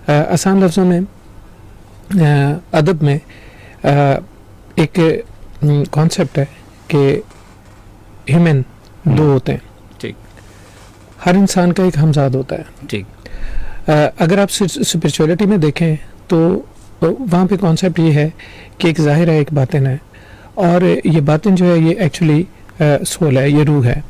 आसान लफ्ज़ों में अदब में एक कॉन्सेप्ट है कि ह्यूमन दो होते हैं। ठीक। हर इंसान का एक हमजाद होता है। ठीक। अगर आप स्पिरिचुअलिटी में देखें तो वहाँ पे कॉन्सेप्ट ये है कि एक ज़ाहिर है, एक बातिन है, और ये बातिन जो है ये एक्चुअली सोल है, ये रूह है।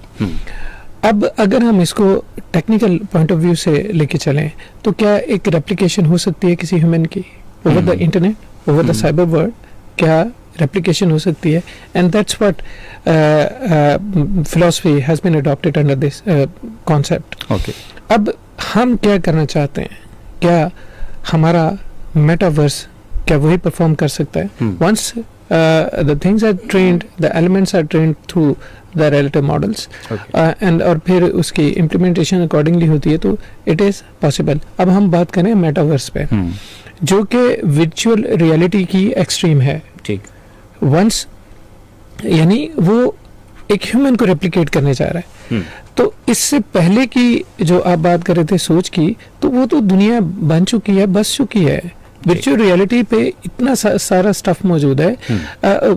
अब अगर हम इसको टेक्निकल पॉइंट ऑफ व्यू से लेके चलें तो क्या एक रेप्लिकेशन हो सकती है किसी ह्यूमन की over the internet, over the cyber world? क्या रेप्लिकेशन हो सकती है? And that's what philosophy has been adopted under this concept. Okay. अब हम क्या करना चाहते हैं? क्या हमारा मेटावर्स क्या वही परफॉर्म कर सकता है? Once the things are trained, the elements are trained through the relative models, and और फिर उसकी implementation accordingly होती है, तो it is possible। अब हम बात करें मेटावर्स पे, जो कि virtual reality की extreme है। ठीक। once यानी वो एक ह्यूमन को रेप्लिकेट करने जा रहा है। तो इससे पहले की जो आप बात कर रहे थे सोच की, तो वो तो दुनिया बन चुकी है, बस चुकी है। वर्चुअल रियलिटी पे इतना सारा स्टफ मौजूद है।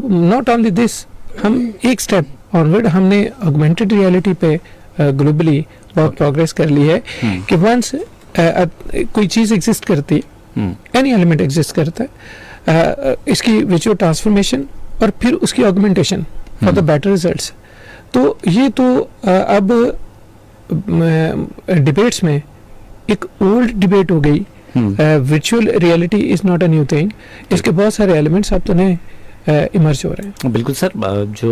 नॉट ओनली दिस, हम एक स्टेप ऑनवर्ड हमने ऑगमेंटेड रियलिटी पे ग्लोबली बहुत प्रोग्रेस कर ली है कि वंस कोई चीज़ एग्जिस्ट करती है, एनी एलिमेंट एग्जिस्ट करता है, इसकी विजुअल ट्रांसफॉर्मेशन और फिर उसकी augmentation for the better results. तो ये तो अब डिबेट्स में एक ओल्ड डिबेट हो गई। Virtual reality is not a new thing. इसके बहुत सारे एलिमेंट्स अब तो नए इमर्ज हो रहे हैं। बिल्कुल सर, जो